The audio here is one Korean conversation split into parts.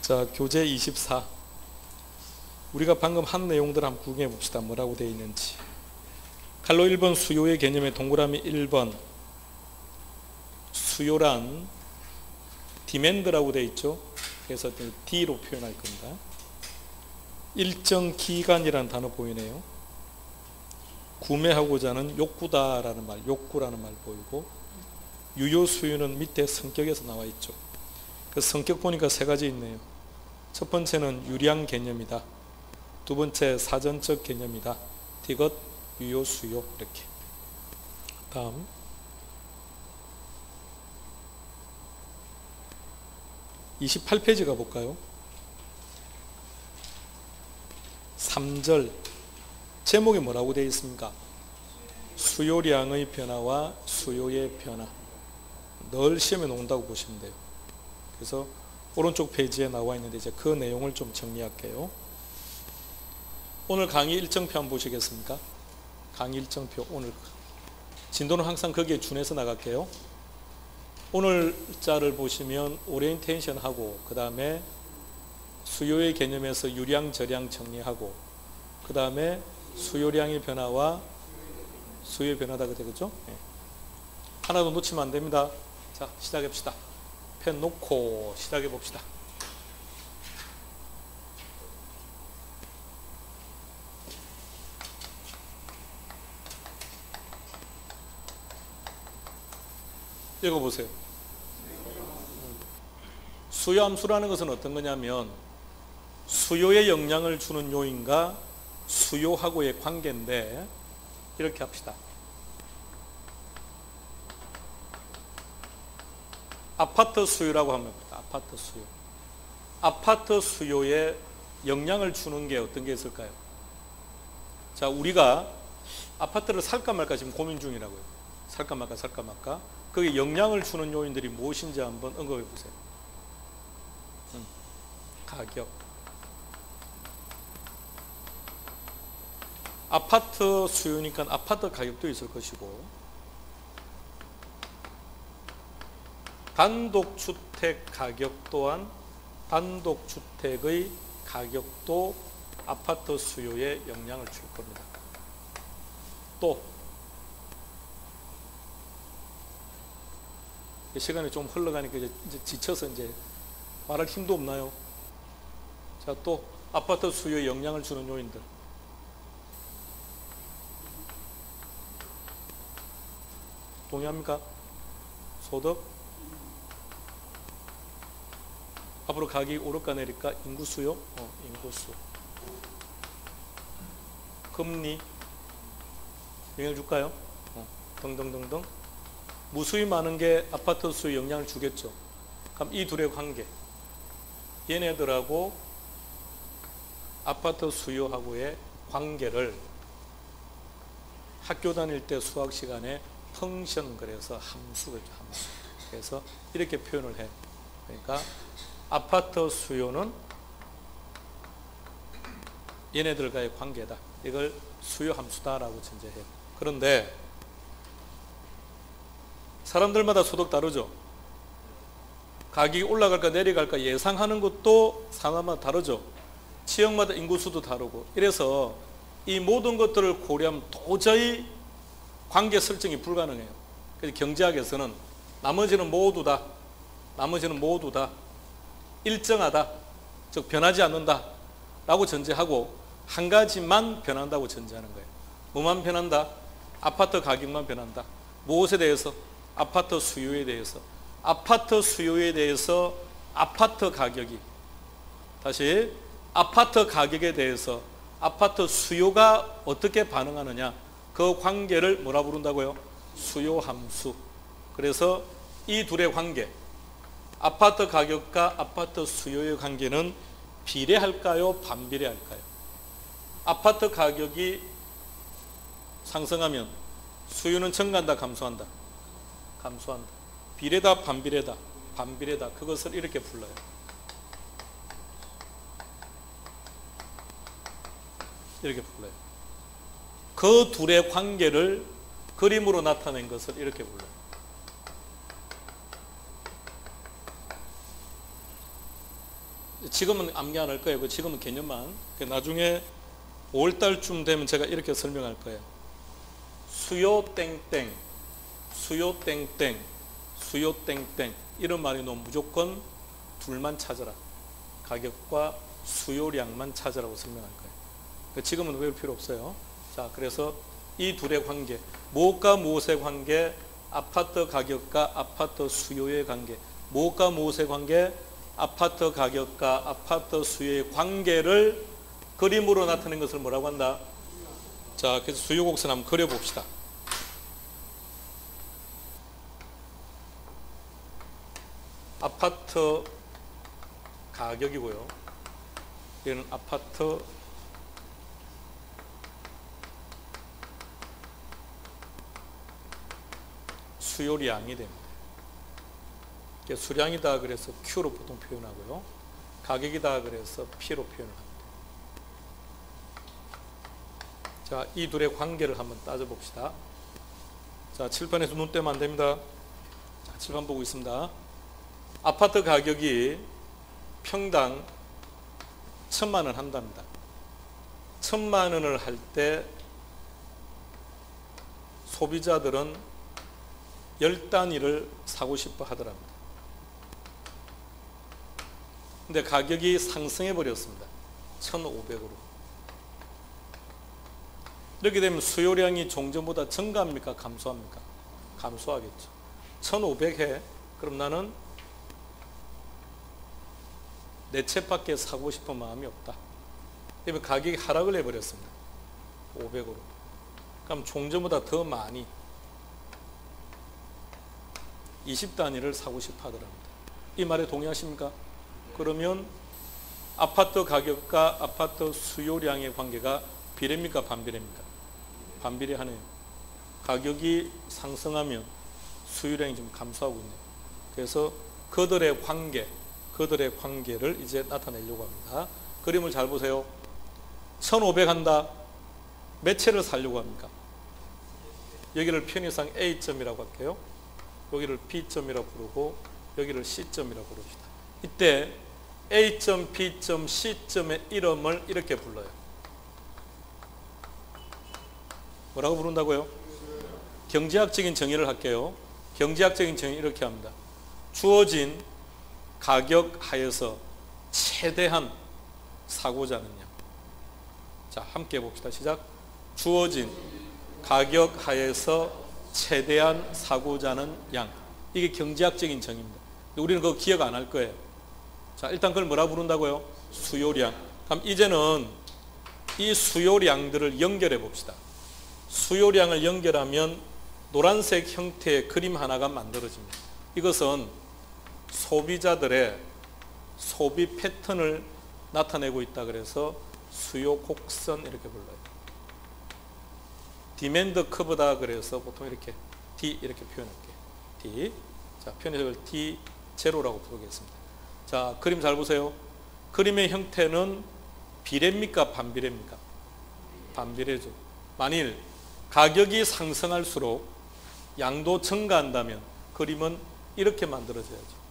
자, 교재 24. 우리가 방금 한 내용들 한번 구경해 봅시다. 뭐라고 되어 있는지. 칼로 1번 수요의 개념에 동그라미 1번. 수요란 demand라고 되어 있죠. 그래서 D로 표현할 겁니다. 일정 기간이라는 단어 보이네요. 구매하고자 하는 욕구다라는 말, 욕구라는 말 보이고, 유효 수요는 밑에 성격에서 나와 있죠. 그 성격 보니까 세 가지 있네요. 첫 번째는 유량 개념이다. 두 번째 사전적 개념이다. 디귿, 유효, 수요 이렇게. 다음 28페이지 가볼까요? 3절 제목이 뭐라고 되어 있습니까? 수요량의 변화와 수요의 변화. 늘 시험에 나온다고 보시면 돼요. 그래서 오른쪽 페이지에 나와 있는데 이제 그 내용을 좀 정리할게요. 오늘 강의 일정표 한번 보시겠습니까? 강의 일정표 오늘 진도는 항상 거기에 준해서 나갈게요. 오늘 자를 보시면 오리엔테이션 하고, 그 다음에 수요의 개념에서 유량, 저량 정리하고, 그 다음에 수요량의 변화와 수요의 변화다 그죠? 네. 하나도 놓치면 안 됩니다. 자, 시작해 봅시다. 펜 놓고 시작해 봅시다. 읽어보세요. 수요함수라는 것은 어떤 거냐면 수요에 영향을 주는 요인과 수요하고의 관계인데, 이렇게 합시다. 아파트 수요라고 하면 아파트 수요. 아파트 수요에 영향을 주는 게 어떤 게 있을까요? 자, 우리가 아파트를 살까 말까 지금 고민 중이라고요. 살까 말까. 거기에 영향을 주는 요인들이 무엇인지 한번 언급해 보세요. 가격. 아파트 수요니까 아파트 가격도 있을 것이고, 단독주택 가격 또한 단독주택의 가격도 아파트 수요에 영향을 줄 겁니다. 또 시간이 좀 흘러가니까 이제 지쳐서 이제 말할 힘도 없나요? 자, 또 아파트 수요에 영향을 주는 요인들. 동의합니까? 소득? 앞으로 가격이 오를까 내릴까? 인구수요? 인구수. 금리? 영향을 줄까요? 등등등등. 무수히 많은 게 아파트 수요에 영향을 주겠죠. 그럼 이 둘의 관계, 얘네들하고 아파트 수요하고의 관계를 학교 다닐 때 수학 시간에 펑션, 그래서 함수겠죠. 함수. 그래서 이렇게 표현을 해. 그러니까 아파트 수요는 얘네들과의 관계다. 이걸 수요 함수다라고 전제해요. 그런데 사람들마다 소득 다르죠. 가격이 올라갈까 내려갈까 예상하는 것도 사람마다 다르죠. 지역마다 인구수도 다르고. 이래서 이 모든 것들을 고려하면 도저히 관계 설정이 불가능해요. 그래서 경제학에서는 나머지는 모두 다 일정하다, 즉 변하지 않는다 라고 전제하고, 한 가지만 변한다고 전제하는 거예요. 뭐만 변한다? 아파트 가격만 변한다. 무엇에 대해서? 아파트 수요에 대해서. 아파트 수요에 대해서 아파트 가격이, 다시 아파트 가격에 대해서 아파트 수요가 어떻게 반응하느냐, 그 관계를 뭐라 부른다고요? 수요함수. 그래서 이 둘의 관계, 아파트 가격과 아파트 수요의 관계는 비례할까요? 반비례할까요? 아파트 가격이 상승하면 수요는 증가한다, 감소한다? 감소한다. 비례다, 반비례다? 반비례다. 그것을 이렇게 불러요. 이렇게 불러요. 그 둘의 관계를 그림으로 나타낸 것을 이렇게 불러요. 지금은 암기 안 할 거예요. 지금은 개념만. 나중에 5월달쯤 되면 제가 이렇게 설명할 거예요. 수요 땡땡, 수요 땡땡, 수요 땡땡 이런 말이 나오면 무조건 둘만 찾아라. 가격과 수요량만 찾으라고 설명할 거예요. 지금은 외울 필요 없어요. 자, 그래서 이 둘의 관계, 무엇과 무엇의 관계, 아파트 가격과 아파트 수요의 관계, 무엇과 무엇의 관계, 아파트 가격과 아파트 수요의 관계를 그림으로 나타낸 것을 뭐라고 한다? 자, 그래서 수요 곡선 한번 그려봅시다. 아파트 가격이고요. 얘는 아파트 수요량이 됩니다. 수량이다 그래서 Q로 보통 표현하고요. 가격이다 그래서 P로 표현을 합니다. 자, 이 둘의 관계를 한번 따져봅시다. 자, 칠판에서 눈 떼면 안 됩니다. 자, 칠판 보고 있습니다. 아파트 가격이 평당 1,000만 원 한답니다. 1,000만 원을 할 때 소비자들은 10단위를 사고 싶어 하더랍니다. 근데 가격이 상승해 버렸습니다. 1,500으로. 이렇게 되면 수요량이 종전보다 증가합니까? 감소합니까? 감소하겠죠. 1,500 해. 그럼 나는 내 채밖에 사고 싶은 마음이 없다. 그러면 가격이 하락을 해버렸습니다. 500으로. 그럼 종전보다 더 많이 20단위를 사고 싶어 하더랍니다. 이 말에 동의하십니까? 그러면 아파트 가격과 아파트 수요량의 관계가 비례입니까? 반비례입니까? 반비례하네요. 가격이 상승하면 수요량이 좀 감소하고 있네요. 그래서 그들의 관계를 이제 나타내려고 합니다. 그림을 잘 보세요. 1,500 한다. 몇 채를 사려고 합니까? 여기를 편의상 A점이라고 할게요. 여기를 B점이라고 부르고 여기를 C점이라고 부릅시다. 이때 A점, B점, C점의 이름을 이렇게 불러요. 뭐라고 부른다고요? 경제학적인 정의를 할게요. 경제학적인 정의 이렇게 합니다. 주어진 가격 하에서 최대한 사고자 하는 양. 자, 함께 해봅시다. 시작. 주어진 가격 하에서 최대한 사고자 하는 양. 이게 경제학적인 정의입니다. 우리는 그거 기억 안 할 거예요. 자, 일단 그걸 뭐라고 부른다고요? 수요량. 그럼 이제는 이 수요량들을 연결해 봅시다. 수요량을 연결하면 노란색 형태의 그림 하나가 만들어집니다. 이것은 소비자들의 소비 패턴을 나타내고 있다 그래서 수요 곡선 이렇게 불러요. 디맨드 커브다 그래서 보통 이렇게 D 이렇게 표현할게요. D. 자, 표현해서 D 제로라고 부르겠습니다. 자, 그림 잘 보세요. 그림의 형태는 비례입니까? 반비례입니까? 반비례죠. 만일 가격이 상승할수록 양도 증가한다면 그림은 이렇게 만들어져야죠.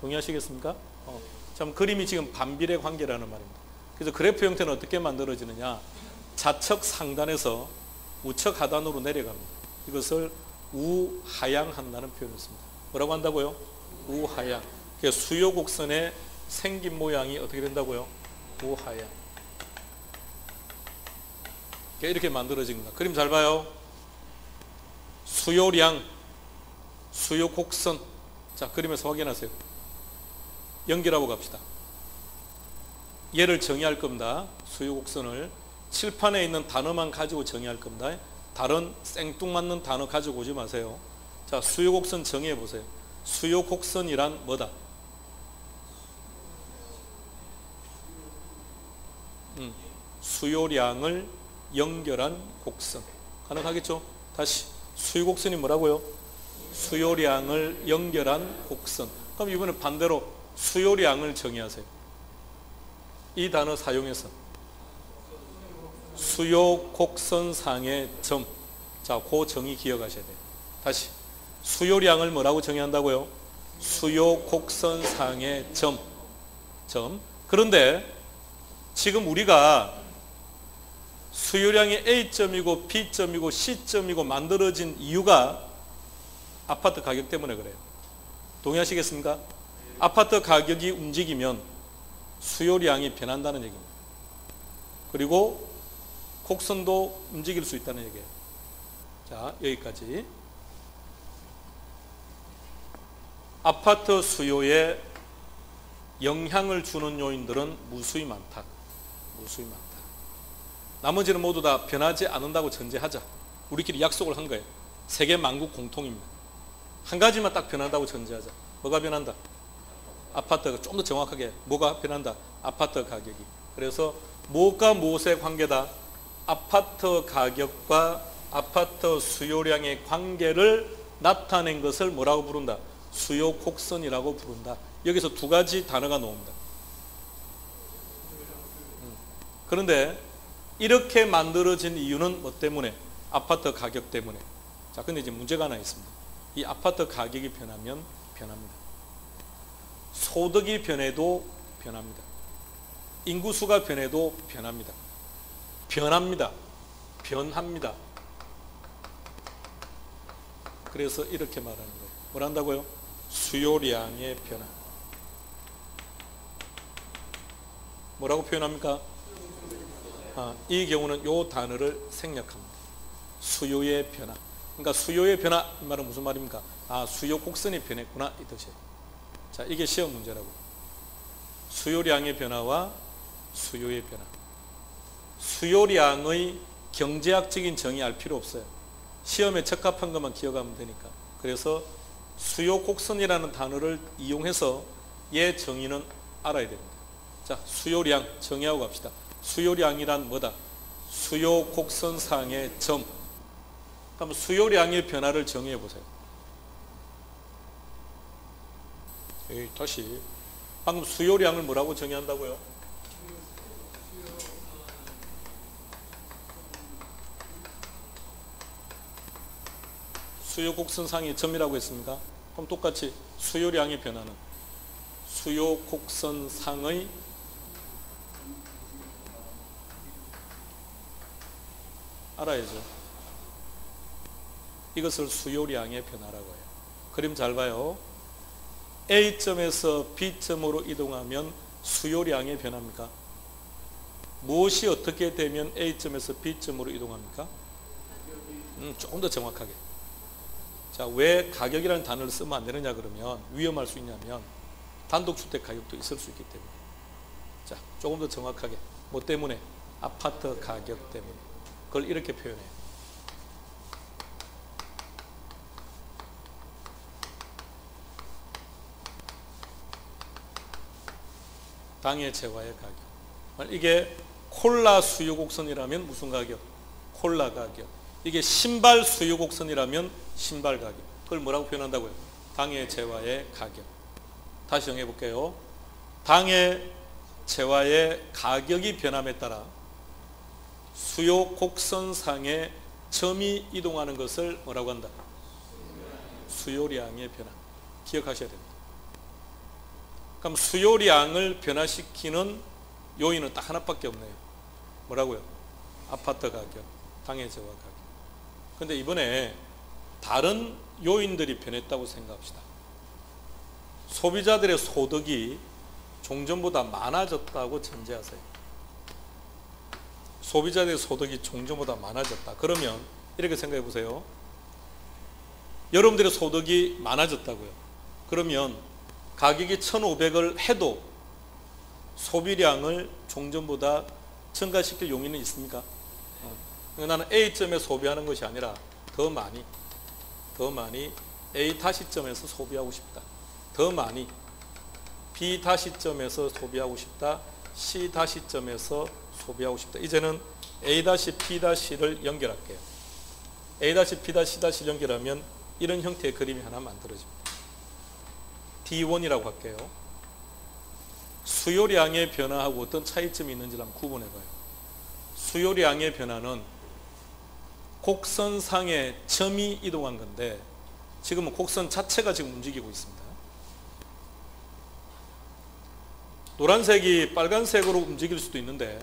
동의하시겠습니까? 참, 그림이 지금 반비례 관계라는 말입니다. 그래서 그래프 형태는 어떻게 만들어지느냐? 좌측 상단에서 우측 하단으로 내려갑니다. 이것을 우하향한다는 표현을 씁니다. 뭐라고 한다고요? 우하향. 그래서 수요 곡선의 생긴 모양이 어떻게 된다고요? 우하향. 이렇게 만들어집니다. 그림 잘 봐요. 수요량, 수요 곡선. 자, 그림에서 확인하세요. 연결하고 갑시다. 얘를 정의할 겁니다. 수요 곡선을 칠판에 있는 단어만 가지고 정의할 겁니다. 다른 생뚱맞는 단어 가지고 오지 마세요. 자, 수요 곡선 정의해 보세요. 수요 곡선이란 뭐다? 수요량을 연결한 곡선. 가능하겠죠? 다시. 수요 곡선이 뭐라고요? 수요량을 연결한 곡선. 그럼 이번에 반대로 수요량을 정의하세요. 이 단어 사용해서 수요 곡선상의 점. 자, 그 정의 기억하셔야 돼요. 다시. 수요량을 뭐라고 정의한다고요? 수요 곡선상의 점. 그런데 지금 우리가 수요량이 A점이고 B점이고 C점이고 만들어진 이유가 아파트 가격 때문에 그래요. 동의하시겠습니까? 아파트 가격이 움직이면 수요량이 변한다는 얘기입니다. 그리고 곡선도 움직일 수 있다는 얘기예요. 자, 여기까지. 아파트 수요에 영향을 주는 요인들은 무수히 많다. 무수히 많다. 나머지는 모두 다 변하지 않는다고 전제하자. 우리끼리 약속을 한 거예요. 세계 만국 공통입니다. 한 가지만 딱 변한다고 전제하자. 뭐가 변한다? 아파트가 좀 더 정확하게 뭐가 변한다? 아파트 가격이. 그래서 무엇과 무엇의 관계다? 아파트 가격과 아파트 수요량의 관계를 나타낸 것을 뭐라고 부른다? 수요 곡선이라고 부른다. 여기서 두 가지 단어가 나옵니다. 그런데 이렇게 만들어진 이유는 뭐 때문에? 아파트 가격 때문에. 자, 근데 이제 문제가 하나 있습니다. 이 아파트 가격이 변하면 변합니다. 소득이 변해도 변합니다. 인구수가 변해도 변합니다. 변합니다. 변합니다. 그래서 이렇게 말하는 거예요. 뭘 한다고요? 수요량의 변화. 뭐라고 표현합니까? 이 경우는 이 단어를 생략합니다. 수요의 변화. 그러니까 수요의 변화, 이 말은 무슨 말입니까? 수요 곡선이 변했구나, 이 뜻이에요. 자, 이게 시험 문제라고. 수요량의 변화와 수요의 변화. 수요량의 경제학적인 정의 알 필요 없어요. 시험에 적합한 것만 기억하면 되니까. 그래서 수요 곡선이라는 단어를 이용해서 얘 정의는 알아야 됩니다. 자, 수요량 정의하고 갑시다. 수요량이란 뭐다? 수요 곡선상의 점. 그럼 수요량의 변화를 정의해 보세요. 다시. 방금 수요량을 뭐라고 정의한다고요? 수요 곡선상의 점이라고 했습니까? 그럼 똑같이 수요량의 변화는 수요 곡선상의 알아야죠. 이것을 수요량의 변화라고 해요. 그림 잘 봐요. A점에서 B점으로 이동하면 수요량의 변화입니까? 무엇이 어떻게 되면 A점에서 B점으로 이동합니까? 조금 더 정확하게. 자, 왜 가격이라는 단어를 쓰면 안 되느냐 그러면 위험할 수 있냐면 단독주택 가격도 있을 수 있기 때문에. 자, 조금 더 정확하게. 뭐 때문에? 아파트 가격 때문에. 그걸 이렇게 표현해요. 당해 재화의 가격. 이게 콜라 수요 곡선이라면 무슨 가격? 콜라 가격. 이게 신발 수요 곡선이라면 신발 가격. 그걸 뭐라고 표현한다고요? 당해 재화의 가격. 다시 정해 볼게요. 당해 재화의 가격이 변함에 따라 수요 곡선상의 점이 이동하는 것을 뭐라고 한다? 수요량의 변화. 기억하셔야 됩니다. 그럼 수요량을 변화시키는 요인은 딱 하나밖에 없네요. 뭐라고요? 아파트 가격, 당해 재화 가격. 근데 이번에 다른 요인들이 변했다고 생각합시다. 소비자들의 소득이 종전보다 많아졌다고 전제하세요. 소비자들의 소득이 종전보다 많아졌다. 그러면 이렇게 생각해 보세요. 여러분들의 소득이 많아졌다고요. 그러면 가격이 1,500을 해도 소비량을 종전보다 증가시킬 용의는 있습니까? 나는 A점에 소비하는 것이 아니라 더 많이 A 다시점에서 소비하고 싶다. 더 많이 B 다시점에서 소비하고 싶다. C 다시점에서 소비하고 싶다. 이제는 A 다시 P 다시를 연결할게요. A 다시 P 다시 다시를 연결하면 이런 형태의 그림이 하나 만들어집니다. D1이라고 할게요. 수요량의 변화하고 어떤 차이점이 있는지를 한번 구분해봐요. 수요량의 변화는 곡선상의 점이 이동한 건데 지금은 곡선 자체가 지금 움직이고 있습니다. 노란색이 빨간색으로 움직일 수도 있는데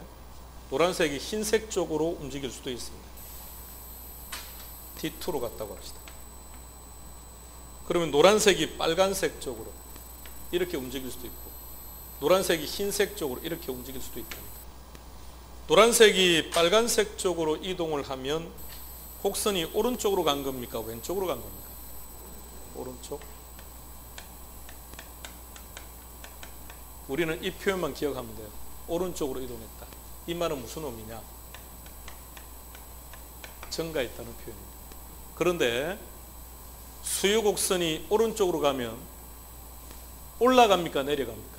노란색이 흰색 쪽으로 움직일 수도 있습니다. T2로 갔다고 합시다. 그러면 노란색이 빨간색 쪽으로 이렇게 움직일 수도 있고 노란색이 흰색 쪽으로 이렇게 움직일 수도 있답니다. 노란색이 빨간색 쪽으로 이동을 하면 곡선이 오른쪽으로 간 겁니까? 왼쪽으로 간 겁니까? 오른쪽. 우리는 이 표현만 기억하면 돼요. 오른쪽으로 이동했다. 이 말은 무슨 의미냐? 증가했다는 표현입니다. 그런데 수요 곡선이 오른쪽으로 가면 올라갑니까? 내려갑니까?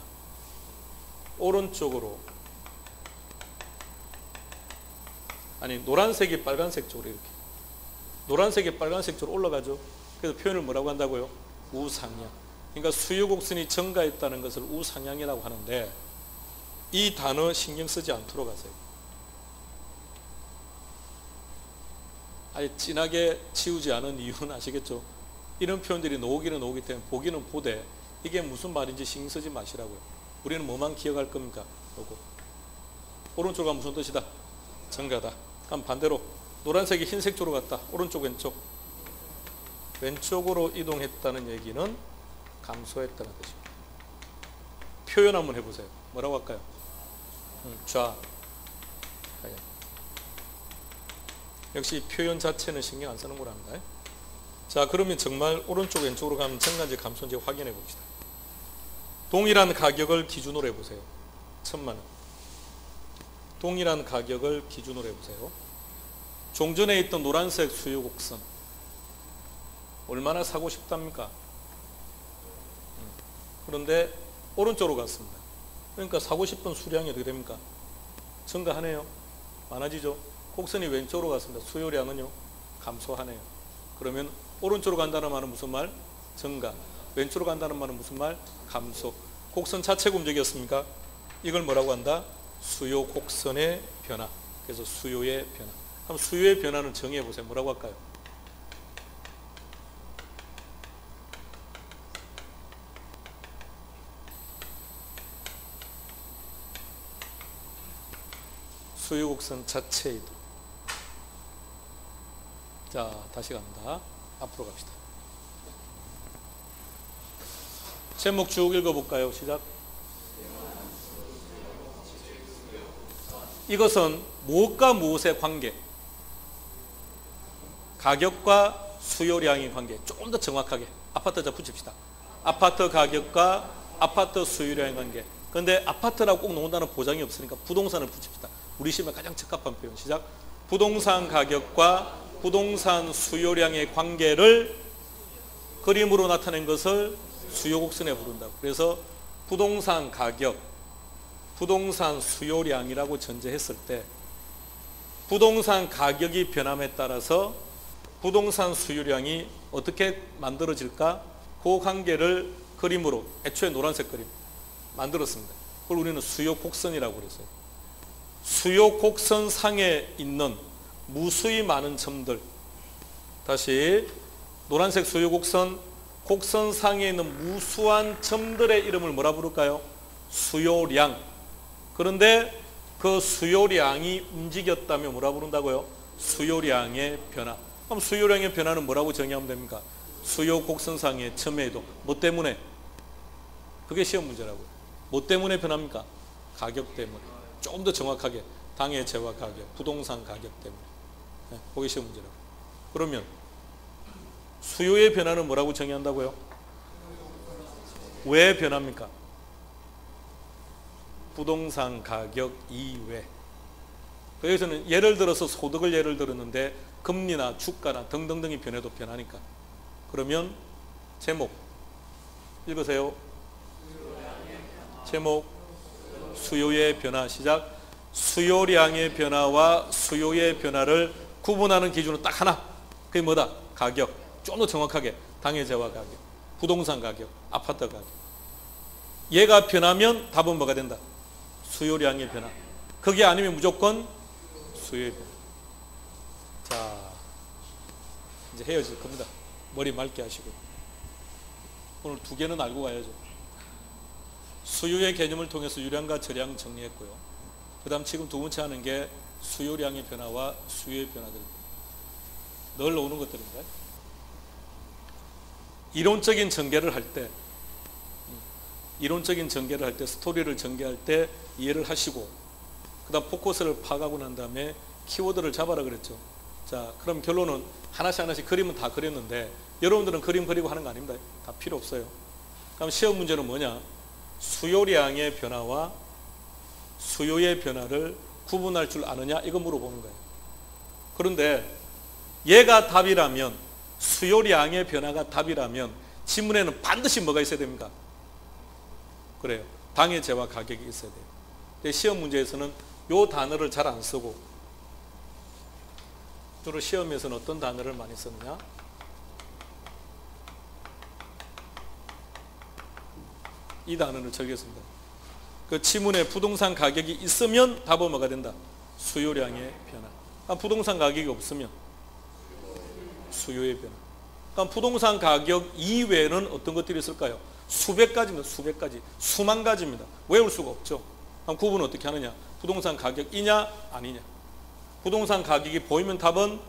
오른쪽으로. 아니, 노란색이 빨간색 쪽으로 이렇게. 노란색이 빨간색 쪽으로 올라가죠. 그래서 표현을 뭐라고 한다고요? 우상향. 그러니까 수요 곡선이 증가했다는 것을 우상향이라고 하는데 이 단어 신경 쓰지 않도록 하세요. 아예 진하게 치우지 않은 이유는 아시겠죠? 이런 표현들이 나오기는 나오기 때문에 보기는 보되 이게 무슨 말인지 신경 쓰지 마시라고요. 우리는 뭐만 기억할 겁니까? 요거. 오른쪽은 무슨 뜻이다? 증가다. 그럼 반대로 노란색이 흰색 쪽으로 갔다. 오른쪽 왼쪽. 왼쪽으로 이동했다는 얘기는 감소했다는 뜻입니다. 표현 한번 해보세요. 뭐라고 할까요? 좌. 역시 표현 자체는 신경 안 쓰는 거랍니다. 자, 그러면 정말 오른쪽 왼쪽으로 가면 증가인지 감소인지 확인해 봅시다. 동일한 가격을 기준으로 해보세요. 1000만 원. 동일한 가격을 기준으로 해보세요. 종전에 있던 노란색 수요 곡선 얼마나 사고 싶답니까? 그런데 오른쪽으로 갔습니다. 그러니까 사고 싶은 수량이 어떻게 됩니까? 증가하네요. 많아지죠. 곡선이 왼쪽으로 갔습니다. 수요량은요 감소하네요. 그러면 오른쪽으로 간다는 말은 무슨 말? 증가. 왼쪽으로 간다는 말은 무슨 말? 감소. 곡선 자체가 움직였습니까? 이걸 뭐라고 한다? 수요 곡선의 변화. 그래서 수요의 변화. 그럼 수요의 변화는 정의해 보세요. 뭐라고 할까요? 수요 곡선 자체의 이동. 자, 다시 갑니다. 앞으로 갑시다. 제목 쭉 읽어볼까요? 시작. 이것은 무엇과 무엇의 관계? 가격과 수요량의 관계. 조금 더 정확하게 아파트자 붙입시다. 아파트 가격과 아파트 수요량의 관계. 그런데 아파트라고 꼭 나온다는 보장이 없으니까 부동산을 붙입시다. 우리 시험에 가장 적합한 표현. 시작. 부동산 가격과 부동산 수요량의 관계를 그림으로 나타낸 것을 수요 곡선에 부른다고. 그래서 부동산 가격, 부동산 수요량이라고 전제했을 때 부동산 가격이 변함에 따라서 부동산 수요량이 어떻게 만들어질까? 그 관계를 그림으로, 애초에 노란색 그림 만들었습니다. 그걸 우리는 수요 곡선이라고 그랬어요. 수요 곡선 상에 있는 무수히 많은 점들. 다시 노란색 수요 곡선, 곡선 상에 있는 무수한 점들의 이름을 뭐라 부를까요? 수요량. 그런데 그 수요량이 움직였다면 뭐라 부른다고요? 수요량의 변화. 그럼 수요량의 변화는 뭐라고 정의하면 됩니까? 수요 곡선상의 점의 이동. 뭐 때문에? 그게 시험 문제라고요. 뭐 때문에 변합니까? 가격 때문에. 조금 더 정확하게 당해 재화 가격, 부동산 가격 때문에. 네, 그게 시험 문제라고요. 그러면 수요의 변화는 뭐라고 정의한다고요? 왜 변합니까? 부동산 가격 이외. 여기서는 예를 들어서 소득을 예를 들었는데 금리나 주가나 등등등이 변해도 변하니까. 그러면 제목 읽으세요. 제목 수요의 변화. 시작. 수요량의 변화와 수요의 변화를 구분하는 기준은 딱 하나. 그게 뭐다? 가격. 좀 더 정확하게 당해재화 가격, 부동산 가격, 아파트 가격. 얘가 변하면 답은 뭐가 된다? 수요량의 변화. 그게 아니면 무조건 수요의 변화. 자, 이제 헤어질 겁니다. 머리 맑게 하시고. 오늘 2개는 알고 가야죠. 수요의 개념을 통해서 유량과 저량 정리했고요. 그 다음 지금 두 번째 하는 게 수요량의 변화와 수요의 변화들입니다. 늘 나오는 것들인가요? 이론적인 전개를 할 때, 스토리를 전개할 때 이해를 하시고, 그 다음 포커스를 파악하고 난 다음에 키워드를 잡아라 그랬죠. 자, 그럼 결론은 하나씩 그림은 다 그렸는데 여러분들은 그림 그리고 하는 거 아닙니다. 다 필요 없어요. 그럼 시험 문제는 뭐냐? 수요량의 변화와 수요의 변화를 구분할 줄 아느냐? 이거 물어보는 거예요. 그런데 얘가 답이라면, 수요량의 변화가 답이라면 지문에는 반드시 뭐가 있어야 됩니까? 그래요. 당해제와 가격이 있어야 돼요. 근데 시험 문제에서는 요 단어를 잘 안 쓰고, 주로 시험에서는 어떤 단어를 많이 쓰느냐? 이 단어를 적겠습니다. 그 지문에 부동산 가격이 있으면 답은 뭐가 된다? 수요량의 변화. 부동산 가격이 없으면 수요의 변화. 그럼 부동산 가격 이외에는 어떤 것들이 있을까요? 수백 가지입니다. 수백 가지. 수만 가지입니다. 외울 수가 없죠. 그럼 구분은 어떻게 하느냐? 부동산 가격이냐 아니냐. 부동산 가격이 보이면 답은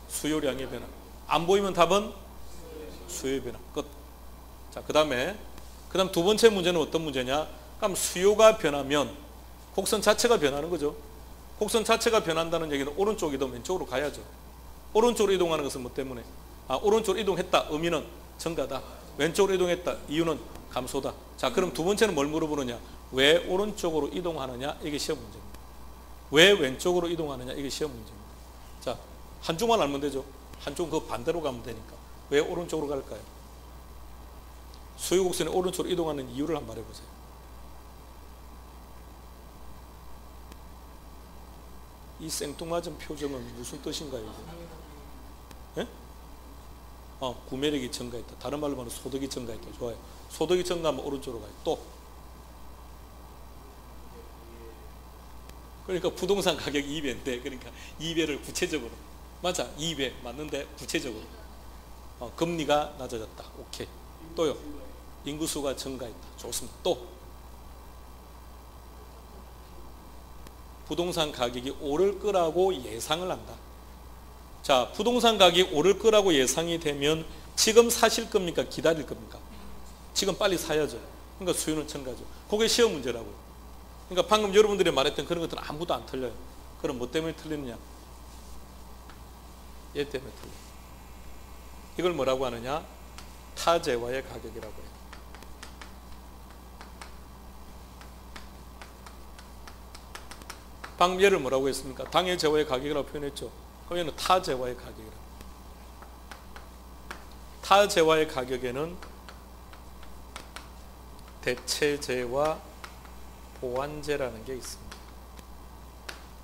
수요량의 변화. 안 보이면 답은 수요의 변화. 끝. 자, 그 다음 두 번째 문제는 어떤 문제냐? 그럼 수요가 변하면 곡선 자체가 변하는 거죠. 곡선 자체가 변한다는 얘기는 오른쪽이든 왼쪽으로 가야죠. 오른쪽으로 이동하는 것은 뭐 때문에? 오른쪽으로 이동했다. 의미는 증가다. 왼쪽으로 이동했다. 이유는 감소다. 자, 그럼 두 번째는 뭘 물어보느냐? 왜 오른쪽으로 이동하느냐? 이게 시험 문제입니다. 왜 왼쪽으로 이동하느냐? 이게 시험 문제입니다. 자, 한쪽만 알면 되죠. 한쪽 그 반대로 가면 되니까. 왜 오른쪽으로 갈까요? 수요 곡선이 오른쪽으로 이동하는 이유를 한번 말해보세요. 이 생뚱맞은 표정은 무슨 뜻인가요? 예? 구매력이 증가했다. 다른 말로 말하면 소득이 증가했다. 좋아요. 소득이 증가하면 오른쪽으로 가요. 또 그러니까 부동산 가격 2배인데, 그러니까 2배를 구체적으로, 맞아, 2배 맞는데 구체적으로 금리가 낮아졌다. 오케이. 또요, 인구수가 증가했다. 좋습니다. 또 부동산 가격이 오를 거라고 예상을 한다. 자, 부동산 가격이 오를 거라고 예상이 되면 지금 사실 겁니까? 기다릴 겁니까? 지금 빨리 사야죠. 그러니까 수요는 증가죠. 그게 시험 문제라고요. 그러니까 방금 여러분들이 말했던 그런 것들은 아무도 안 틀려요. 그럼 뭐 때문에 틀리느냐? 얘 때문에 틀려요. 이걸 뭐라고 하느냐? 타재와의 가격이라고 해요. 방금 얘를 뭐라고 했습니까? 당의 재화의 가격이라고 표현했죠. 그럼 얘는 타재화의 가격이라고. 타재화의 가격에는 대체재와 보완재라는 게 있습니다.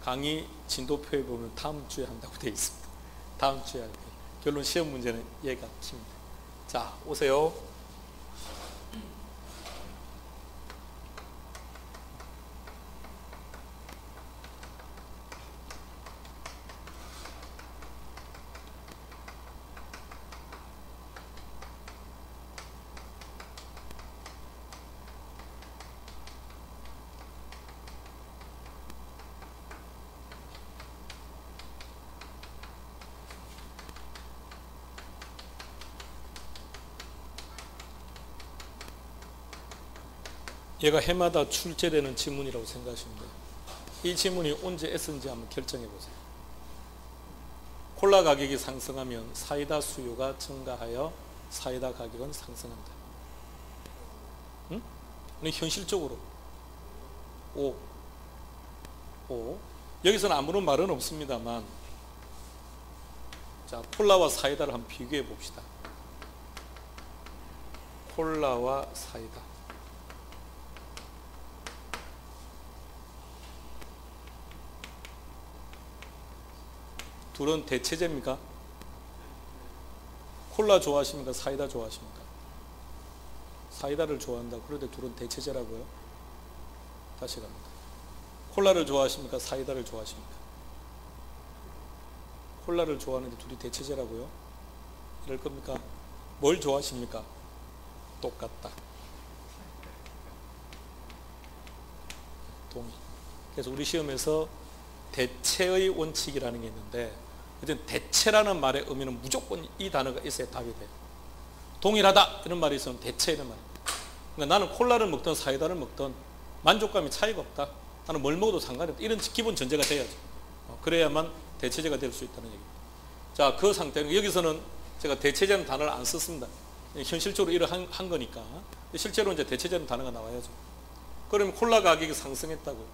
강의 진도표에 보면 다음 주에 한다고 되어 있습니다. 다음 주에 할 거예요. 결론 시험 문제는 얘가 킵니다. 자, 오세요. 얘가 해마다 출제되는 지문이라고 생각하시면 돼요. 이 지문이 언제 S인지 한번 결정해 보세요. 콜라 가격이 상승하면 사이다 수요가 증가하여 사이다 가격은 상승한다. 응? 현실적으로 여기서는 아무런 말은 없습니다만, 자, 콜라와 사이다를 한번 비교해 봅시다. 콜라와 사이다. 둘은 대체제입니까? 콜라 좋아하십니까? 사이다 좋아하십니까? 사이다를 좋아한다. 그런데 둘은 대체제라고요? 다시 갑니다. 콜라를 좋아하십니까? 사이다를 좋아하십니까? 콜라를 좋아하는데 둘이 대체제라고요? 이럴 겁니까? 뭘 좋아하십니까? 똑같다. 동의. 그래서 우리 시험에서 대체의 원칙이라는 게 있는데, 어쨌든 대체라는 말의 의미는 무조건 이 단어가 있어야 답이 돼요. 동일하다 이런 말이 있으면 대체 이런 말입니다. 그러니까 나는 콜라를 먹든 사이다를 먹든 만족감이 차이가 없다. 나는 뭘 먹어도 상관이 없다. 이런 기본 전제가 돼야죠. 그래야만 대체제가 될 수 있다는 얘기입니다. 자, 그 상태는 여기서는 제가 대체제라는 단어를 안 썼습니다. 현실적으로 일을 한 거니까. 실제로 이제 대체제라는 단어가 나와야죠. 그러면 콜라 가격이 상승했다고요.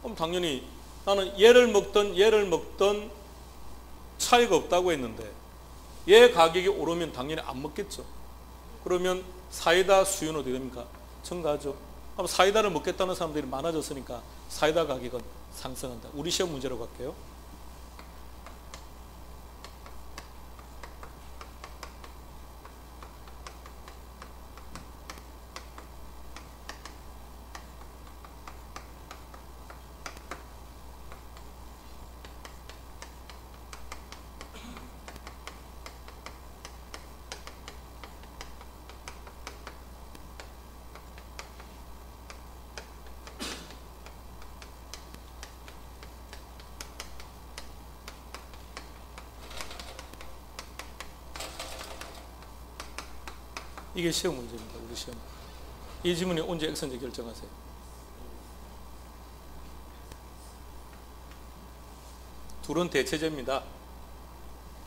그럼 당연히 나는 얘를 먹든 차이가 없다고 했는데 얘 가격이 오르면 당연히 안 먹겠죠. 그러면 사이다 수요는 어떻게 됩니까? 증가하죠. 그럼 사이다를 먹겠다는 사람들이 많아졌으니까 사이다 가격은 상승한다. 우리 시험 문제로 갈게요. 이게 시험 문제입니다. 우리 시험. 이 지문이 언제 X인지 결정하세요. 둘은 대체제입니다.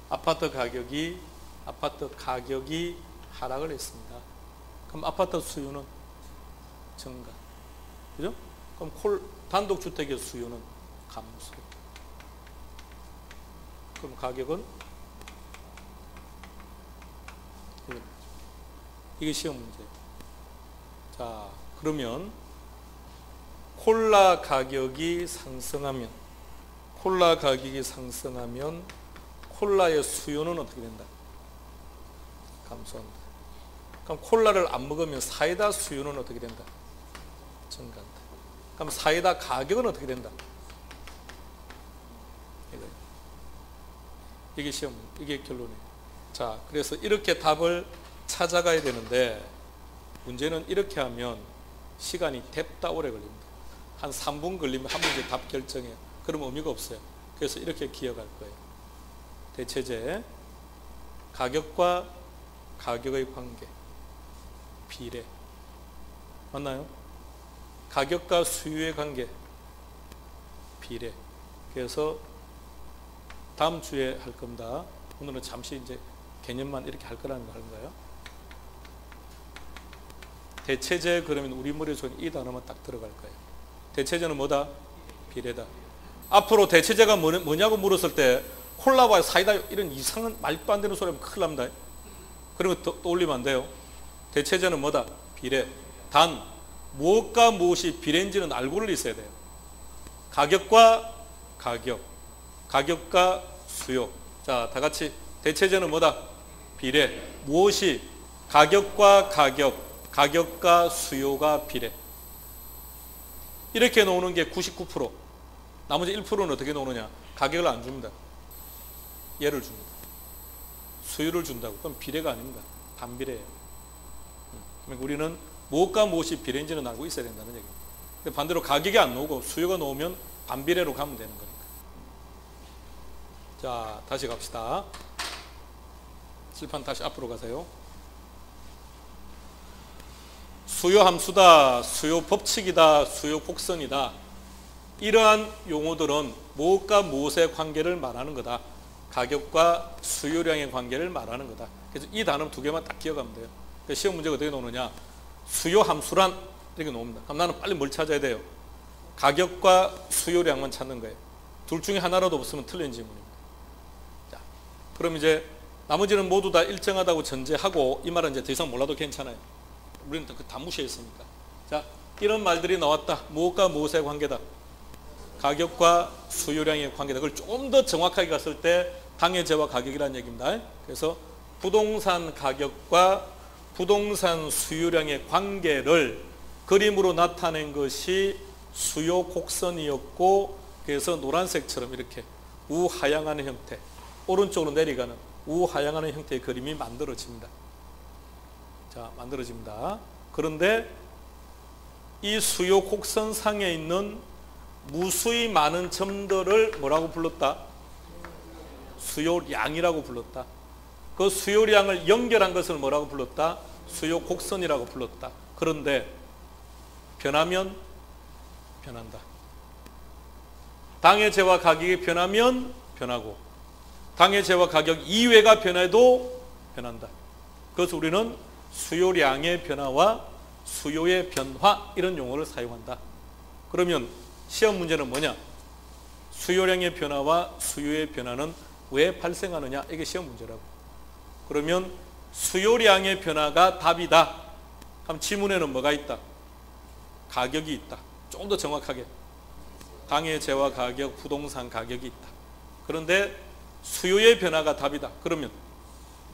아파트 가격이 하락을 했습니다. 그럼 아파트 수요는 증가. 그죠? 그럼 단독주택의 수요는 감소. 그럼 가격은 이게 시험 문제예요. 자, 그러면 콜라 가격이 상승하면 콜라의 수요는 어떻게 된다? 감소한다. 그럼 콜라를 안 먹으면 사이다 수요는 어떻게 된다? 증가한다. 그럼 사이다 가격은 어떻게 된다? 이게 시험, 이게 결론이에요. 자, 그래서 이렇게 답을 찾아가야 되는데 문제는 이렇게 하면 시간이 뎁다 오래 걸립니다. 한 3분 걸리면 한 문제 답 결정해요. 그럼 의미가 없어요. 그래서 이렇게 기억할 거예요. 대체제, 가격과 가격의 관계, 비례. 맞나요? 가격과 수요의 관계, 비례. 그래서 다음 주에 할 겁니다. 오늘은 잠시 이제 개념만 이렇게 할 거라는 거 하는 거예요. 대체제 그러면 우리 머릿속에 이 단어만 딱 들어갈 거예요. 대체제는 뭐다? 비례다. 앞으로 대체제가 뭐냐고 물었을 때 콜라와 사이다 이런 이상한 말도 안 되는 소리 하면 큰일 납니다. 그런 거 떠올리면 안 돼요. 대체제는 뭐다? 비례. 단 무엇과 무엇이 비례인지는 알고를 있어야 돼요. 가격과 가격, 가격과 수요. 자, 다 같이 대체제는 뭐다? 비례. 무엇이? 가격과 가격, 가격과 수요가 비례. 이렇게 놓는 게 99%. 나머지 1%는 어떻게 놓느냐? 가격을 안 줍니다. 얘를 줍니다. 수요를 준다고. 그럼 비례가 아닙니다. 반비례예요. 그러니까 우리는 무엇과 무엇이 비례인지는 알고 있어야 된다는 얘기입니다. 근데 반대로 가격이 안 나오고 수요가 나오면 반비례로 가면 되는 거니까. 자, 다시 갑시다. 칠판 다시 앞으로 가세요. 수요 함수다, 수요 법칙이다, 수요 곡선이다. 이러한 용어들은 무엇과 무엇의 관계를 말하는 거다. 가격과 수요량의 관계를 말하는 거다. 그래서 이 단어 두 개만 딱 기억하면 돼요. 그러니까 시험 문제가 어떻게 나오느냐? 수요 함수란 이렇게 나옵니다. 그럼 나는 빨리 뭘 찾아야 돼요? 가격과 수요량만 찾는 거예요. 둘 중에 하나라도 없으면 틀린 질문입니다. 자, 그럼 이제 나머지는 모두 다 일정하다고 전제하고, 이 말은 이제 더 이상 몰라도 괜찮아요. 우리는 다 무시했으니까. 자, 이런 말들이 나왔다. 무엇과 무엇의 관계다? 가격과 수요량의 관계다. 그걸 좀 더 정확하게 갔을 때 당해제와 가격이라는 얘기입니다. 그래서 부동산 가격과 부동산 수요량의 관계를 그림으로 나타낸 것이 수요 곡선이었고, 그래서 노란색처럼 이렇게 우하향하는 형태, 오른쪽으로 내려가는 우하향하는 형태의 그림이 만들어집니다. 자, 만들어집니다. 그런데 이 수요 곡선상에 있는 무수히 많은 점들을 뭐라고 불렀다? 수요량이라고 불렀다. 그 수요량을 연결한 것을 뭐라고 불렀다? 수요곡선이라고 불렀다. 그런데 변하면 변한다. 당의 재와 가격이 변하면 변하고 당의 재와 가격 이외가 변해도 변한다. 그래서 우리는 수요량의 변화와 수요의 변화 이런 용어를 사용한다. 그러면 시험 문제는 뭐냐? 수요량의 변화와 수요의 변화는 왜 발생하느냐? 이게 시험 문제라고. 그러면 수요량의 변화가 답이다. 그럼 지문에는 뭐가 있다? 가격이 있다. 조금 더 정확하게 당의 재와 가격, 부동산 가격이 있다. 그런데 수요의 변화가 답이다. 그러면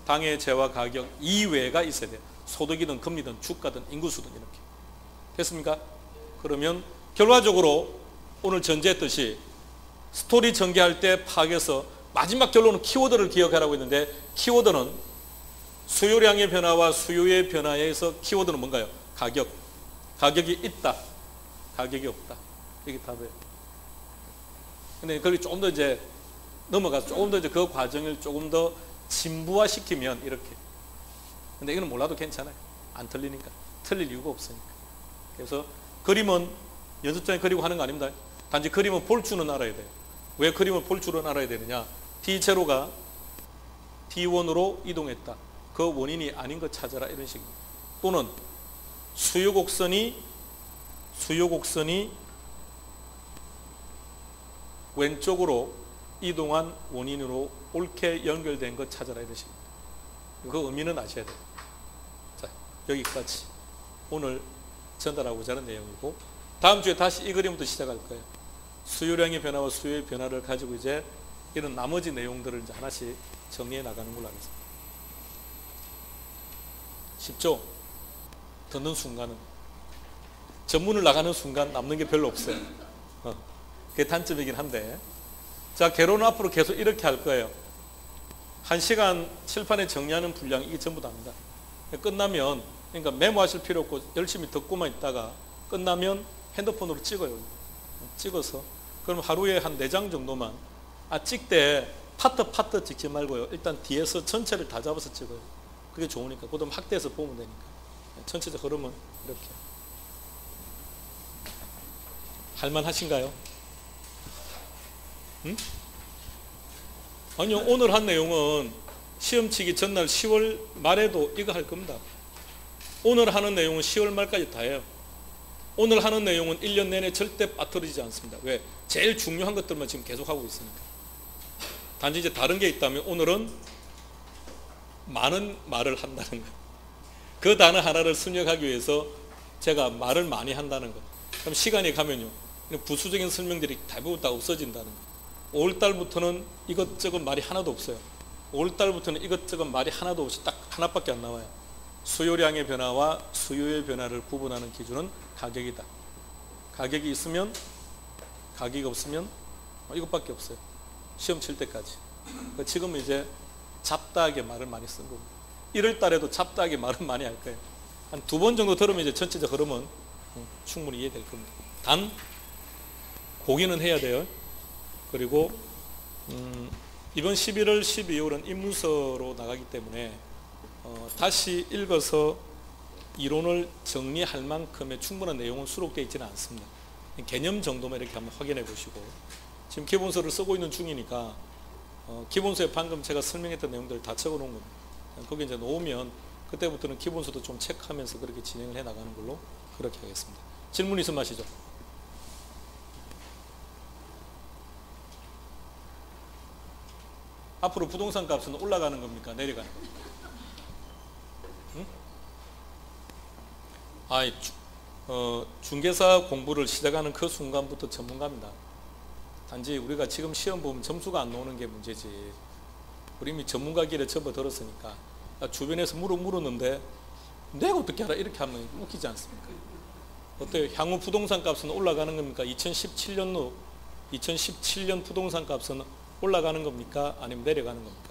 당의 재와 가격 이외가 있어야 돼요. 소득이든 금리든 주가든 인구수든 이렇게. 됐습니까? 그러면 결과적으로 오늘 전제했듯이 스토리 전개할 때 파악해서 마지막 결론은 키워드를 기억하라고 했는데 키워드는 수요량의 변화와 수요의 변화에서 키워드는 뭔가요? 가격. 가격이 있다. 가격이 없다. 이게 답이에요. 근데 거기 조금 더 이제 넘어가서 조금 더 이제 그 과정을 조금 더 진부화 시키면 이렇게. 근데 이거는 몰라도 괜찮아요. 안 틀리니까. 틀릴 이유가 없으니까. 그래서 그림은 연습장에 그리고 하는 거 아닙니다. 단지 그림은 볼 줄은 알아야 돼요. 왜 그림을 볼 줄은 알아야 되느냐? T0가 T1으로 이동했다. 그 원인이 아닌 것 찾아라 이런 식입니다. 또는 수요곡선이 왼쪽으로 이동한 원인으로 옳게 연결된 것 찾아라 이런 식입니다. 그 의미는 아셔야 돼요. 자, 여기까지 오늘 전달하고자 하는 내용이고 다음 주에 다시 이 그림부터 시작할 거예요. 수요량의 변화와 수요의 변화를 가지고 이제 이런 나머지 내용들을 이제 하나씩 정리해 나가는 걸로 하겠습니다. 쉽죠? 듣는 순간은 전문을 나가는 순간 남는 게 별로 없어요. 그게 단점이긴 한데 자 개론은 앞으로 계속 이렇게 할 거예요. 1시간 칠판에 정리하는 분량 이게 전부 다입니다. 끝나면 그러니까 메모하실 필요 없고 열심히 듣고만 있다가 끝나면 핸드폰으로 찍어요. 찍어서 그럼 하루에 한 4장 정도만 찍 때 파트 찍지 말고요. 일단 뒤에서 전체를 다 잡아서 찍어요. 그게 좋으니까 그다음 확대해서 보면 되니까 전체적 흐름은 이렇게 할만하신가요? 응? 아니요 오늘 한 내용은 시험 치기 전날 10월 말에도 이거 할 겁니다. 오늘 하는 내용은 10월 말까지 다 해요. 오늘 하는 내용은 1년 내내 절대 빠뜨리지 않습니다. 왜? 제일 중요한 것들만 지금 계속 하고 있으니까. 단지 이제 다른 게 있다면 오늘은 많은 말을 한다는 것. 그 단어 하나를 순역하기 위해서 제가 말을 많이 한다는 것. 그럼 시간이 가면요. 부수적인 설명들이 대부분 다 없어진다는 것. 5월달부터는 이것저것 말이 하나도 없어요. 5월달부터는 이것저것 말이 하나도 없이 딱 하나밖에 안 나와요. 수요량의 변화와 수요의 변화를 구분하는 기준은 가격이다. 가격이 있으면 가격이 없으면 이것밖에 없어요. 시험 칠 때까지. 지금은 이제 잡다하게 말을 많이 쓴 겁니다. 1월 달에도 잡다하게 말은 많이 할 거예요. 한 2번 정도 들으면 이제 전체적 흐름은 충분히 이해될 겁니다. 단 고기는 해야 돼요. 그리고 이번 11월 12월은 입문서로 나가기 때문에 다시 읽어서 이론을 정리할 만큼의 충분한 내용은 수록되어 있지는 않습니다. 개념 정도만 이렇게 한번 확인해 보시고 지금 기본서를 쓰고 있는 중이니까 기본서에 방금 제가 설명했던 내용들을 다 적어 놓은 겁니다. 거기 이제 놓으면 그때부터는 기본서도 좀 체크하면서 그렇게 진행을 해 나가는 걸로 그렇게 하겠습니다. 질문 있으면 하시죠. 앞으로 부동산 값은 올라가는 겁니까? 내려가는 겁니까? 응? 중개사 공부를 시작하는 그 순간부터 전문가입니다. 단지 우리가 지금 시험 보면 점수가 안 나오는 게 문제지. 우리 이미 전문가 길에 접어들었으니까 주변에서 물었는데 내가 어떻게 알아? 이렇게 하면 웃기지 않습니까? 어때요? 향후 부동산 값은 올라가는 겁니까? 2017년 부동산 값은 올라가는 겁니까? 아니면 내려가는 겁니까?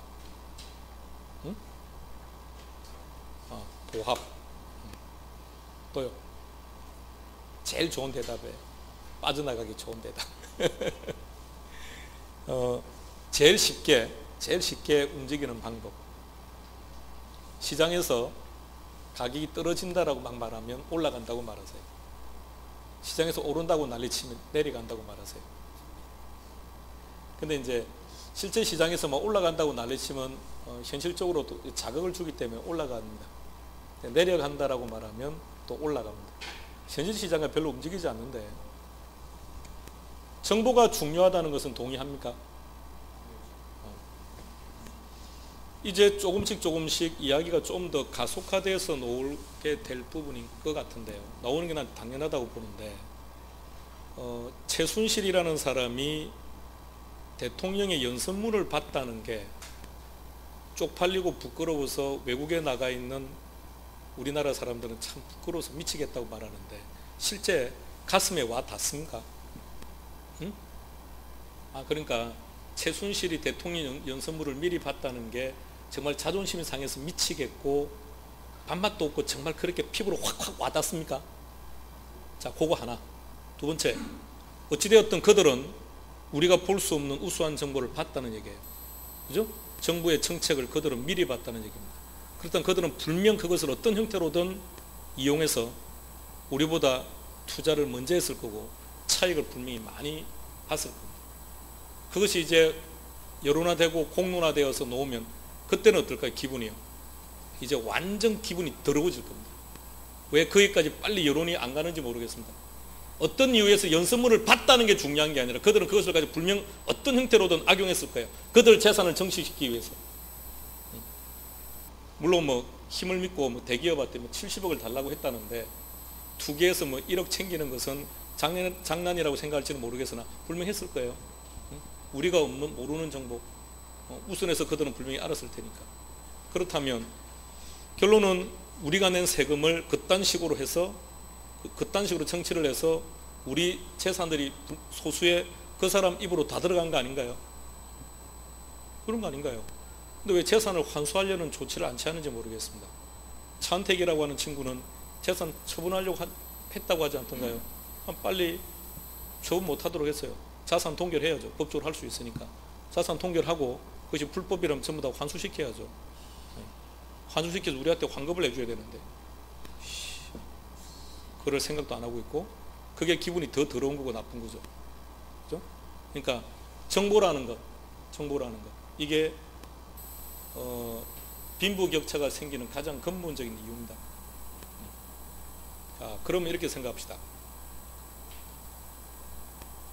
응? 도합. 또요. 제일 좋은 대답에 빠져나가기 좋은 데다. 제일 쉽게 움직이는 방법. 시장에서 가격이 떨어진다라고 막 말하면 올라간다고 말하세요. 시장에서 오른다고 난리치면 내려간다고 말하세요. 근데 이제 실제 시장에서 막 올라간다고 난리치면 현실적으로 또 자극을 주기 때문에 올라갑니다. 내려간다라고 말하면 또 올라갑니다. 현실 시장은 별로 움직이지 않는데, 정보가 중요하다는 것은 동의합니까? 이제 조금씩 이야기가 좀 더 가속화돼서 나오게 될 부분인 것 같은데요. 나오는 게 난 당연하다고 보는데, 최순실이라는 사람이 대통령의 연설문을 봤다는 게 쪽팔리고 부끄러워서 외국에 나가 있는 우리나라 사람들은 참 부끄러워서 미치겠다고 말하는데, 실제 가슴에 와 닿습니까? 응? 그러니까 최순실이 대통령 연설문을 미리 봤다는 게 정말 자존심이 상해서 미치겠고 밥맛도 없고 정말 그렇게 피부로 확 와닿습니까? 자, 그거 하나. 두 번째, 어찌되었든 그들은 우리가 볼 수 없는 우수한 정보를 봤다는 얘기예요. 그죠? 정부의 정책을 그들은 미리 봤다는 얘기입니다. 그렇다면 그들은 분명 그것을 어떤 형태로든 이용해서 우리보다 투자를 먼저 했을 거고 차익을 분명히 많이 봤을 겁니다. 그것이 이제 여론화되고 공론화되어서 놓으면 그때는 어떨까요? 기분이요. 이제 완전 기분이 더러워질 겁니다. 왜 거기까지 빨리 여론이 안 가는지 모르겠습니다. 어떤 이유에서 연설문을 봤다는 게 중요한 게 아니라 그들은 그것을 가지고 분명 어떤 형태로든 악용했을 거예요. 그들 재산을 정치시키기 위해서. 물론 뭐 힘을 믿고 뭐 대기업한테 뭐 70억을 달라고 했다는데, 두 개에서 뭐 1억 챙기는 것은 장난이라고 생각할지는 모르겠으나 분명했을 거예요. 우리가 없는 모르는 정보, 우선해서 그들은 분명히 알았을 테니까. 그렇다면 결론은 우리가 낸 세금을 그딴 식으로 해서, 그딴 식으로 정치를 해서 우리 재산들이 소수의 그 사람 입으로 다 들어간 거 아닌가요? 그런 거 아닌가요? 근데 왜 재산을 환수하려는 조치를 안 취하는지 모르겠습니다. 차은택이라고 하는 친구는 재산 처분하려고 했다고 하지 않던가요? 빨리 처분 못하도록 했어요. 자산 동결해야죠. 법적으로 할 수 있으니까. 자산 동결하고 그것이 불법이라면 전부 다 환수시켜야죠. 환수시켜서 우리한테 환급을 해줘야 되는데 그럴 생각도 안 하고 있고, 그게 기분이 더 더러운 거고 나쁜 거죠. 그죠? 그러니까 정보라는 것 이게 빈부격차가 생기는 가장 근본적인 이유입니다. 자, 그러면 이렇게 생각합시다.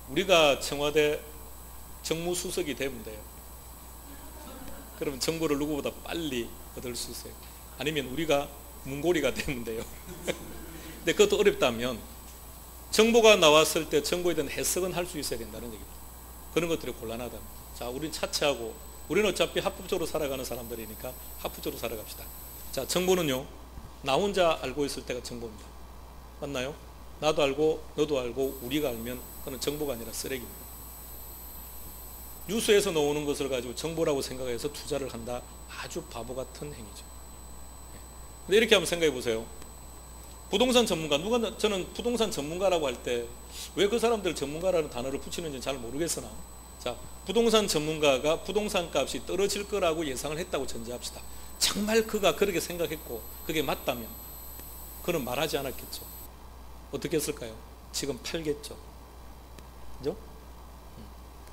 우리가 청와대 정무수석이 되면 돼요. 그러면 정보를 누구보다 빨리 얻을 수 있어요. 아니면 우리가 문고리가 되면 돼요. 근데 그것도 어렵다면 정보가 나왔을 때 정보에 대한 해석은 할 수 있어야 된다는 얘기입니다. 그런 것들이 곤란하다. 자, 우리는 차치하고, 우리는 어차피 합법적으로 살아가는 사람들이니까 합법적으로 살아갑시다. 자, 정보는요, 나 혼자 알고 있을 때가 정보입니다. 맞나요? 나도 알고 너도 알고 우리가 알면 그건 정보가 아니라 쓰레기입니다. 뉴스에서 나오는 것을 가지고 정보라고 생각해서 투자를 한다, 아주 바보 같은 행위죠. 근데 이렇게 한번 생각해 보세요. 부동산 전문가, 저는 부동산 전문가라고 할 때 왜 그 사람들 전문가라는 단어를 붙이는지 잘 모르겠으나, 자, 부동산 전문가가 부동산 값이 떨어질 거라고 예상을 했다고 전제합시다. 정말 그가 그렇게 생각했고 그게 맞다면 그는 말하지 않았겠죠. 어떻게 했을까요? 지금 팔겠죠. 그죠?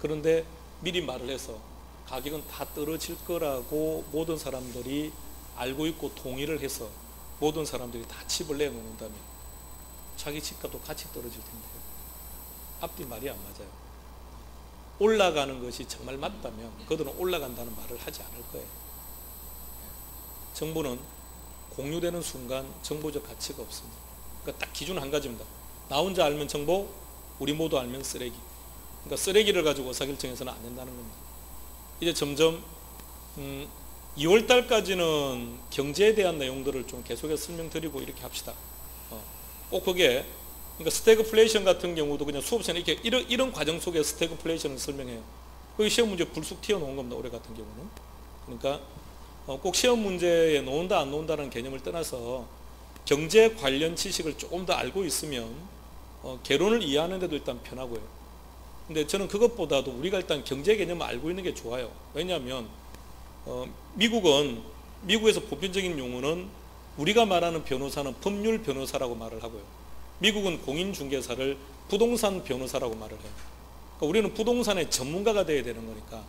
그런데 미리 말을 해서 가격은 다 떨어질 거라고 모든 사람들이 알고 있고 동의를 해서 모든 사람들이 다 집을 내놓는다면 자기 집값도 같이 떨어질 텐데요. 앞뒤 말이 안 맞아요. 올라가는 것이 정말 맞다면 그들은 올라간다는 말을 하지 않을 거예요. 정보는 공유되는 순간 정보적 가치가 없습니다. 그러니까 딱 기준 한 가지입니다. 나 혼자 알면 정보, 우리 모두 알면 쓰레기. 그러니까 쓰레기를 가지고 의사결정해서는 안 된다는 겁니다. 이제 점점 2월 달까지는 경제에 대한 내용들을 좀 계속해서 설명드리고 이렇게 합시다. 꼭 그게, 그러니까 스태그플레이션 같은 경우도 그냥 수업 시간에 이렇게 이런 과정 속에 스태그플레이션을 설명해요. 그게 시험 문제 불쑥 튀어나온 겁니다. 올해 같은 경우는. 그러니까 꼭 시험 문제에 놓은다 안 놓은다는 개념을 떠나서 경제 관련 지식을 조금 더 알고 있으면 개론을 이해하는 데도 일단 편하고요. 근데 저는 그것보다도 우리가 일단 경제 개념을 알고 있는 게 좋아요. 왜냐하면 미국에서 보편적인 용어는 우리가 말하는 변호사는 법률 변호사라고 말을 하고요. 미국은 공인중개사를 부동산 변호사라고 말을 해요. 그러니까 우리는 부동산의 전문가가 돼야 되는 거니까.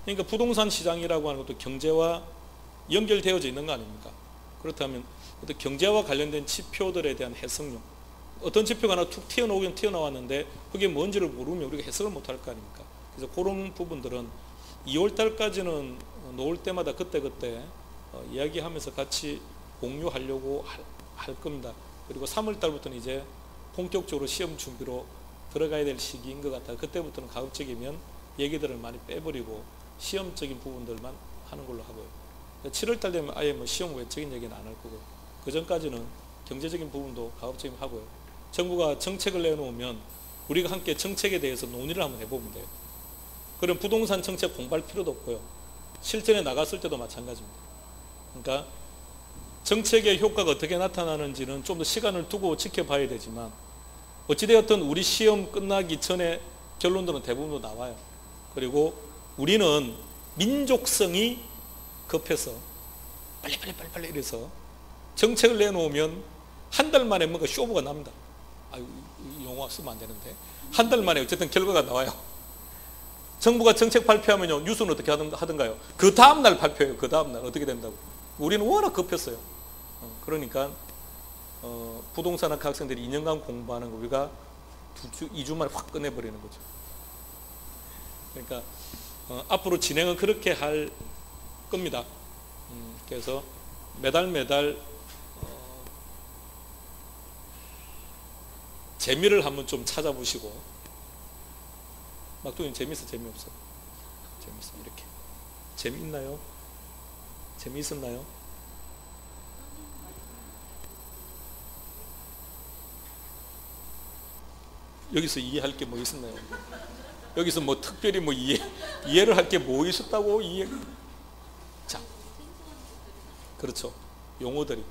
그러니까 부동산 시장이라고 하는 것도 경제와 연결되어져 있는 거 아닙니까? 그렇다면 어떤 경제와 관련된 지표들에 대한 해석용, 어떤 지표가 하나 툭 튀어나오긴 튀어나왔는데 그게 뭔지를 모르면 우리가 해석을 못할 거 아닙니까? 그래서 그런 부분들은 2월 달까지는 놓을 때마다 그때그때 이야기하면서 같이 공유하려고 할 겁니다. 그리고 3월 달부터는 이제 본격적으로 시험 준비로 들어가야 될 시기인 것 같아요. 그때부터는 가급적이면 얘기들을 많이 빼버리고 시험적인 부분들만 하는 걸로 하고요. 7월 달 되면 아예 뭐 시험 외적인 얘기는 안 할 거고요. 그 전까지는 경제적인 부분도 가급적이면 하고요. 정부가 정책을 내놓으면 우리가 함께 정책에 대해서 논의를 한번 해보면 돼요. 그럼 부동산 정책 공부할 필요도 없고요. 실전에 나갔을 때도 마찬가지입니다. 그러니까 정책의 효과가 어떻게 나타나는지는 좀 더 시간을 두고 지켜봐야 되지만 어찌되었든 우리 시험 끝나기 전에 결론들은 대부분 나와요. 그리고 우리는 민족성이 급해서 빨리 이래서 정책을 내놓으면 한 달 만에 뭔가 쇼부가 납니다. 아유, 이 용어 쓰면 안 되는데 한 달 만에 어쨌든 결과가 나와요. 정부가 정책 발표하면요 뉴스는 어떻게 하던가요? 그 다음날 발표해요. 그 다음날 어떻게 된다고. 우리는 워낙 급했어요. 그러니까 부동산학과 학생들이 2년간 공부하는 거 우리가 2주 만에 확 끝내버리는 거죠. 그러니까 앞으로 진행은 그렇게 할 겁니다. 그래서 매달 재미를 한번 좀 찾아보시고 막둥이 재밌어 재미없어? 재밌어. 이렇게 재미있나요? 재미있었나요? 여기서 이해할 게 뭐 있었나요? 여기서 뭐 특별히 뭐 이해를 할 게 뭐 있었다고 이해? 자, 그렇죠. 용어들이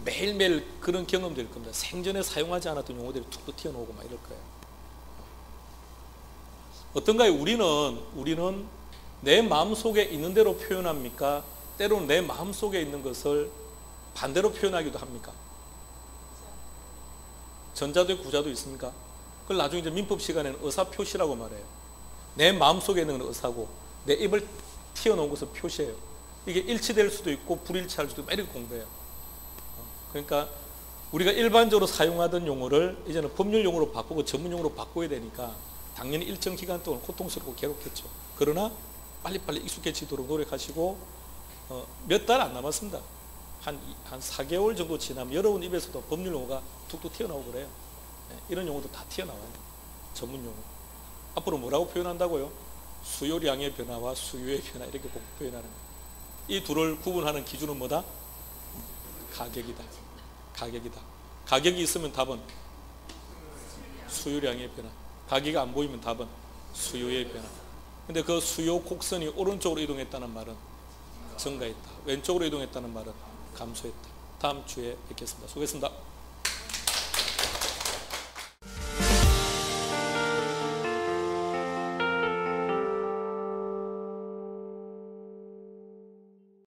매일매일 그런 경험될 겁니다. 생전에 사용하지 않았던 용어들이 툭툭 튀어나오고 막 이럴 거예요. 어떤가요? 우리는 내 마음속에 있는 대로 표현합니까? 때로는 내 마음속에 있는 것을 반대로 표현하기도 합니까? 전자도 있고 구자도 있습니까? 그걸 나중에 이제 민법 시간에는 의사표시라고 말해요. 내 마음속에 있는 건 의사고 내 입을 튀어나온 것을 표시해요. 이게 일치될 수도 있고 불일치할 수도 있고 이렇게 공부해요. 그러니까 우리가 일반적으로 사용하던 용어를 이제는 법률 용어로 바꾸고 전문 용어로 바꿔야 되니까 당연히 일정 기간 동안 고통스럽고 괴롭겠죠. 그러나 빨리빨리 익숙해지도록 노력하시고 몇 달 안 남았습니다. 한 4개월 정도 지나면 여러분 입에서도 법률 용어가 툭툭 튀어나오고 그래요. 이런 용어도 다 튀어나와요. 전문 용어. 앞으로 뭐라고 표현한다고요? 수요량의 변화와 수요의 변화 이렇게 표현하는 거예요. 이 둘을 구분하는 기준은 뭐다? 가격이다. 가격이다. 가격이 있으면 답은 수요량의 변화. 가격이 안 보이면 답은 수요의 변화. 근데 그 수요 곡선이 오른쪽으로 이동했다는 말은 증가했다. 왼쪽으로 이동했다는 말은 감소했다. 다음 주에 뵙겠습니다. 수고했습니다.